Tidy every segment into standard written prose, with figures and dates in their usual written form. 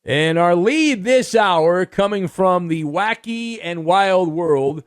And our lead this hour coming from the wacky and wild world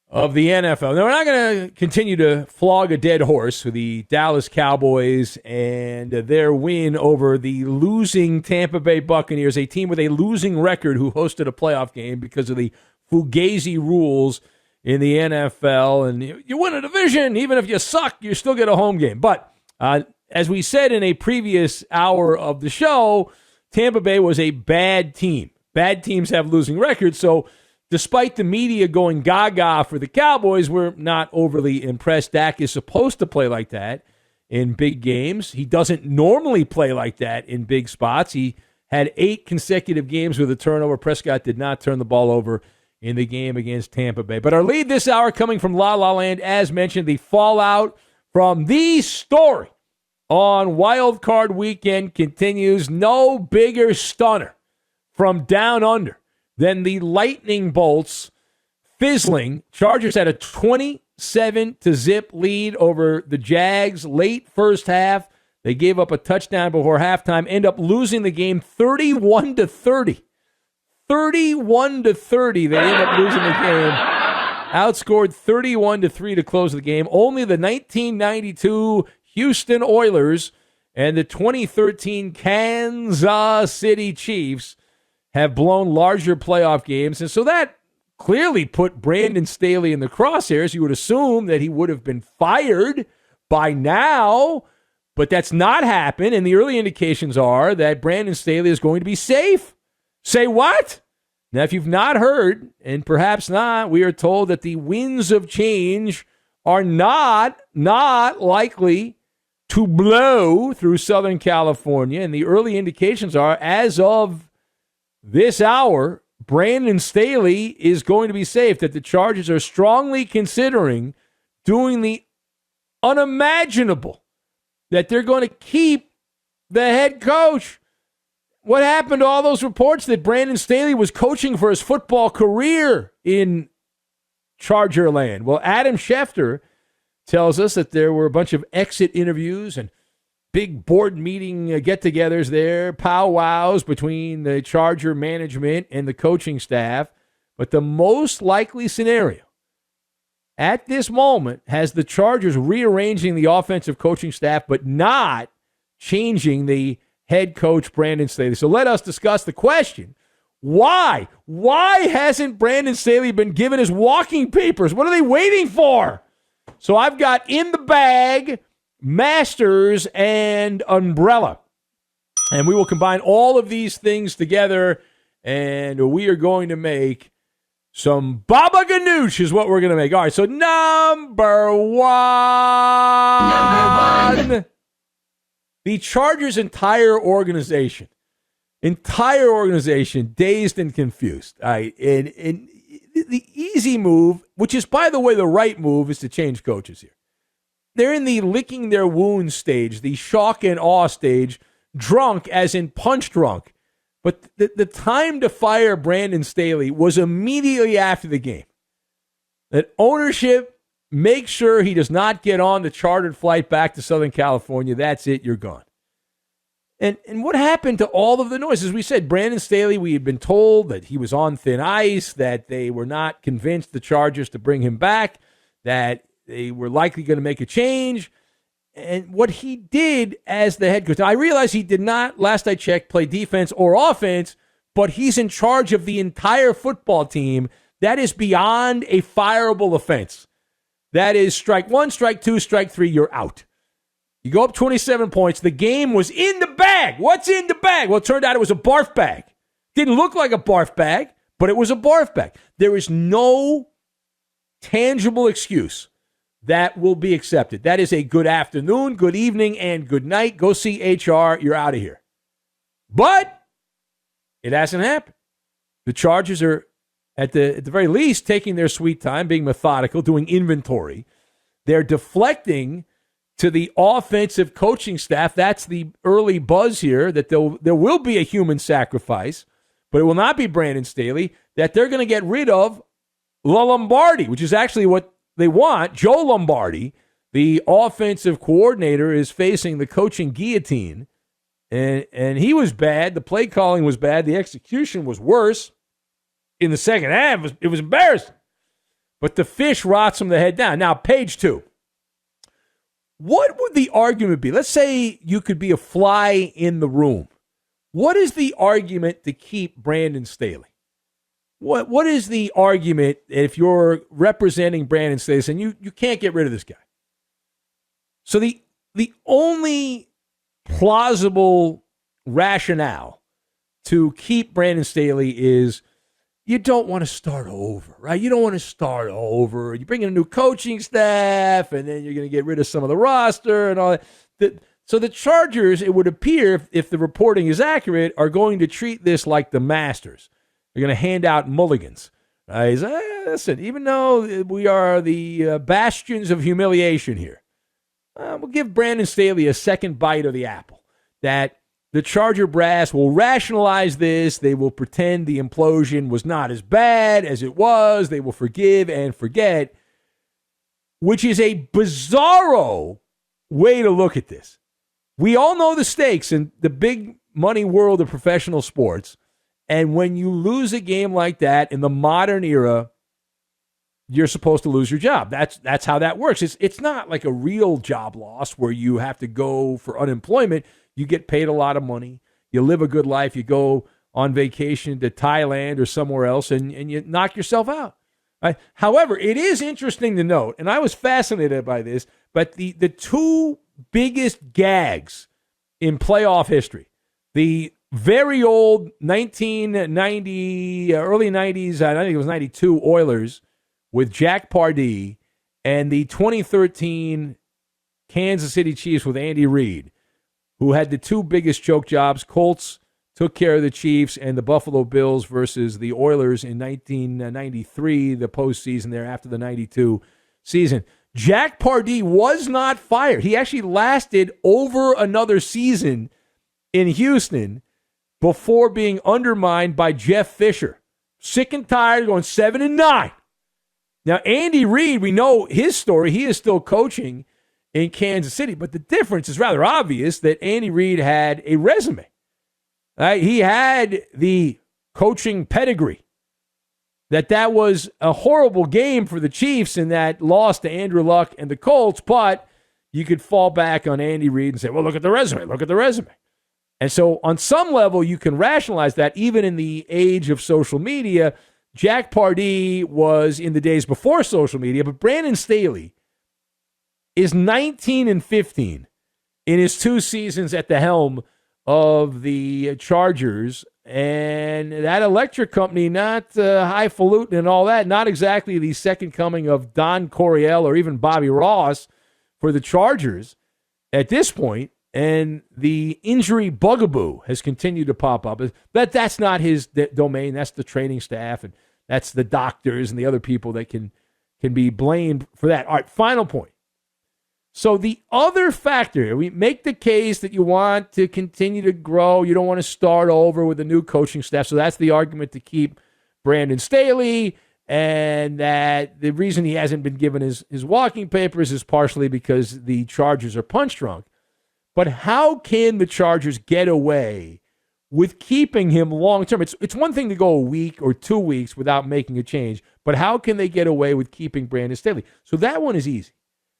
of the NFL. Now, we're not going to continue to flog a dead horse with the Dallas Cowboys and their win over the losing Tampa Bay Buccaneers, a team with a losing record who hosted a playoff game because of the Fugazi rules in the NFL. And you win a division, even if you suck, you still get a home game. But as we said in a previous hour of the show, Tampa Bay was a bad team. Bad teams have losing records, so despite the media going gaga for the Cowboys, we're not overly impressed. Dak is supposed to play like that in big games. He doesn't normally play like that in big spots. He had 8 consecutive games with a turnover. Prescott did not turn the ball over in the game against Tampa Bay. But our lead this hour coming from La La Land, as mentioned, the fallout from the story on Wild Card Weekend continues. No bigger stunner from down under than the lightning bolts fizzling. Chargers had a 27-0 lead over the Jags late first half. They gave up a touchdown before halftime, end up losing the game 31-30. 31-30, they end up losing the game. Outscored 31-3 to close the game. Only the 1992 Houston Oilers and the 2013 Kansas City Chiefs have blown larger playoff games. And so that clearly put Brandon Staley in the crosshairs. You would assume that he would have been fired by now, but that's not happened. And the early indications are that Brandon Staley is going to be safe. Say what? Now, if you've not heard, and perhaps not, we are told that the winds of change are not likely to blow through Southern California. And the early indications are, as of this hour, Brandon Staley is going to be safe, that the Chargers are strongly considering doing the unimaginable, that they're going to keep the head coach. What happened to all those reports that Brandon Staley was coaching for his football career in Charger land? Well, Adam Schefter tells us that there were a bunch of exit interviews and big board meeting get-togethers there, powwows between the Charger management and the coaching staff. But the most likely scenario at this moment has the Chargers rearranging the offensive coaching staff but not changing the head coach, Brandon Staley. So let us discuss the question. Why? Why hasn't Brandon Staley been given his walking papers? What are they waiting for? So I've got in the bag Masters and Umbrella. And we will combine all of these things together, and we are going to make some Baba Ganoush is what we're going to make. All right, so number one. The Chargers' entire organization, dazed and confused. All right, and the easy move, which is, by the way, the right move, is to change coaches here. They're in the licking their wounds stage, the shock and awe stage, drunk as in punch drunk. But the time to fire Brandon Staley was immediately after the game. That ownership makes sure he does not get on the chartered flight back to Southern California. That's it, you're gone. And what happened to all of the noise? As we said, Brandon Staley, we had been told that he was on thin ice, that they were not convinced, the Chargers, to bring him back, that they were likely going to make a change. And what he did as the head coach, I realize he did not, last I checked, play defense or offense, but he's in charge of the entire football team. That is beyond a fireable offense. That is strike one, strike two, strike three, you're out. You go up 27 points. The game was in the bag. What's in the bag? Well, it turned out it was a barf bag. Didn't look like a barf bag, but it was a barf bag. There is no tangible excuse that will be accepted. That is a good afternoon, good evening, and good night. Go see HR. You're out of here. But it hasn't happened. The Chargers are, at the very least, taking their sweet time, being methodical, doing inventory. They're deflecting to the offensive coaching staff. That's the early buzz here, that there will be a human sacrifice, but it will not be Brandon Staley, that they're going to get rid of Lombardi, which is actually what they want. Joe Lombardi, the offensive coordinator, is facing the coaching guillotine And he was bad. The play calling was bad. The execution was worse. In the second half, it was embarrassing. But the fish rots from the head down. Now, page 2. What would the argument be? Let's say you could be a fly in the room. What is the argument to keep Brandon Staley? What is the argument if you're representing Brandon Staley and you can't get rid of this guy? So the only plausible rationale to keep Brandon Staley is you don't want to start over, right? You don't want to start over. You bring in a new coaching staff, and then you're going to get rid of some of the roster and all that. So the Chargers, it would appear, if the reporting is accurate, are going to treat this like the Masters. They're going to hand out mulligans. Listen, even though we are the bastions of humiliation here, we'll give Brandon Staley a second bite of the apple. That the Charger brass will rationalize this. They will pretend the implosion was not as bad as it was. They will forgive and forget, which is a bizarro way to look at this. We all know the stakes in the big money world of professional sports. And when you lose a game like that in the modern era, you're supposed to lose your job. That's how that works. It's not like a real job loss where you have to go for unemployment. You get paid a lot of money. You live a good life. You go on vacation to Thailand or somewhere else, and you knock yourself out. Right? However, it is interesting to note, and I was fascinated by this, but the two biggest gags in playoff history, the very old 1990, early 90s, I think it was 92 Oilers with Jack Pardee, and the 2013 Kansas City Chiefs with Andy Reid, who had the two biggest choke jobs. Colts took care of the Chiefs, and the Buffalo Bills versus the Oilers in 1993, the postseason there after the 92 season. Jack Pardee was not fired. He actually lasted over another season in Houston before being undermined by Jeff Fisher. Sick and tired, going 7-9. Now, Andy Reid, we know his story. He is still coaching in Kansas City, but the difference is rather obvious that Andy Reid had a resume. He had the coaching pedigree. That was a horrible game for the Chiefs in that loss to Andrew Luck and the Colts, but you could fall back on Andy Reid and say, well, look at the resume. And so on some level, you can rationalize that even in the age of social media. Jack Pardee was in the days before social media, but Brandon Staley is 19-15 in his 2 seasons at the helm of the Chargers. And that electric company, not highfalutin and all that, not exactly the second coming of Don Coryell or even Bobby Ross for the Chargers at this point. And the injury bugaboo has continued to pop up. But that's not his domain. That's the training staff, and that's the doctors and the other people that can be blamed for that. All right, final point. So the other factor, we make the case that you want to continue to grow. You don't want to start over with a new coaching staff. So that's the argument to keep Brandon Staley, and that the reason he hasn't been given his walking papers is partially because the Chargers are punch drunk. But how can the Chargers get away with keeping him long-term? It's one thing to go a week or 2 weeks without making a change, but how can they get away with keeping Brandon Staley? So that one is easy.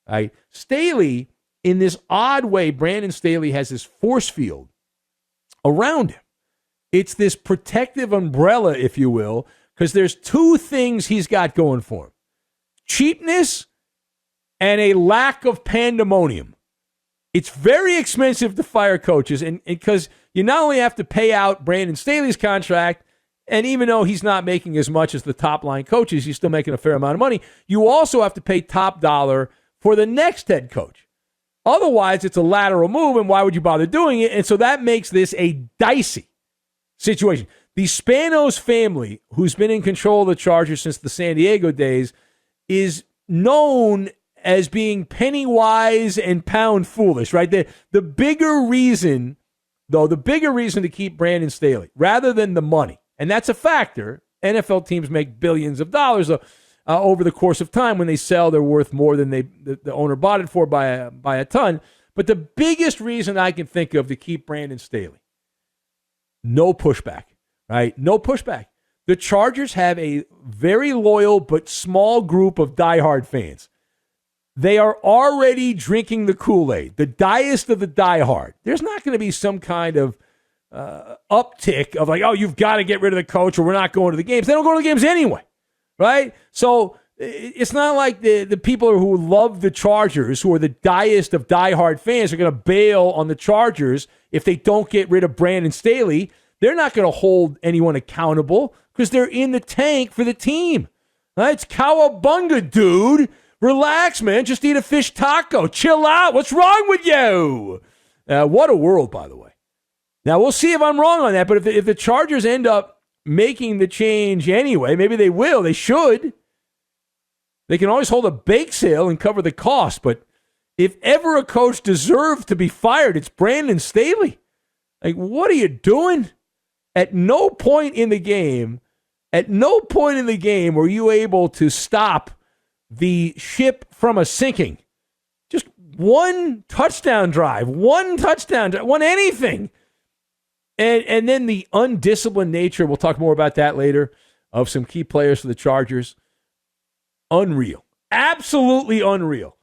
Right? Staley, in this odd way, Brandon Staley has this force field around him. It's this protective umbrella, if you will, because there's 2 things he's got going for him. Cheapness and a lack of pandemonium. It's very expensive to fire coaches, and because you not only have to pay out Brandon Staley's contract, and even though he's not making as much as the top-line coaches, he's still making a fair amount of money, you also have to pay top dollar for the next head coach. Otherwise, it's a lateral move, and why would you bother doing it? And so that makes this a dicey situation. The Spanos family, who's been in control of the Chargers since the San Diego days, is known as being penny wise and pound foolish, right? The bigger reason to keep Brandon Staley, rather than the money, and that's a factor. NFL teams make billions of dollars over the course of time. When they sell, they're worth more than the owner bought it for by a ton. But the biggest reason I can think of to keep Brandon Staley, no pushback, right? No pushback. The Chargers have a very loyal but small group of diehard fans. They are already drinking the Kool-Aid, the diest of the diehard. There's not going to be some kind of uptick of like, oh, you've got to get rid of the coach or we're not going to the games. They don't go to the games anyway, right? So it's not like the people who love the Chargers, who are the diest of diehard fans, are going to bail on the Chargers if they don't get rid of Brandon Staley. They're not going to hold anyone accountable because they're in the tank for the team. It's cowabunga, dude. Relax, man. Just eat a fish taco. Chill out. What's wrong with you? What a world, by the way. Now, we'll see if I'm wrong on that, but if the Chargers end up making the change anyway, maybe they will. They should. They can always hold a bake sale and cover the cost, but if ever a coach deserved to be fired, it's Brandon Staley. Like, what are you doing? At no point in the game were you able to stop the ship from a sinking. Just one touchdown drive, one anything. And then the undisciplined nature, we'll talk more about that later, of some key players for the Chargers. Unreal. Absolutely unreal.